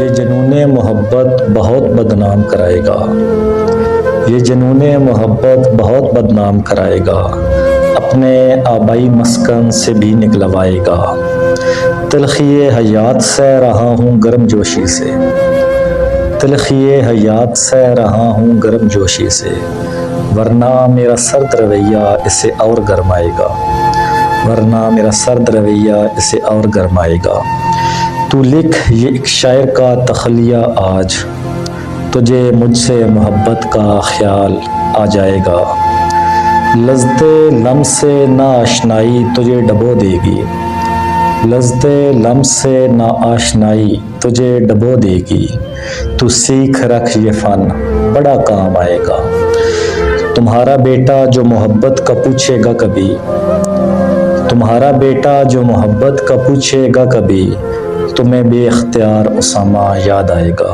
یہ جنون محبت بہت بدنام کرائے گا، یہ جنون محبت بہت بدنام کرائے گا، اپنے آبائی مسکن سے بھی نکلوائے گا۔ تلخی حیات سہ رہا ہوں گرم جوشی سے، تلخی حیات سہ رہا ہوں گرم جوشی سے، ورنہ میرا سرد رویہ اسے اور گرمائے گا، ورنہ میرا سرد رویہ اسے اور گرمائے گا۔ تو لکھ یہ ایک شاعر کا تخلیہ آج، تجھے مجھ سے محبت کا خیال آ جائے گا۔ لذت لمس سے ناآشنائی تجھے ڈبو دے گی، لذت لمس سے ناآشنائی تجھے ڈبو دے گی، تو سیکھ رکھ یہ فن بڑا کام آئے گا۔ تمہارا بیٹا جو محبت کا پوچھے گا کبھی، تمہارا بیٹا جو محبت کا پوچھے گا کبھی، تمہیں بے اختیار اسامہ یاد آئے گا۔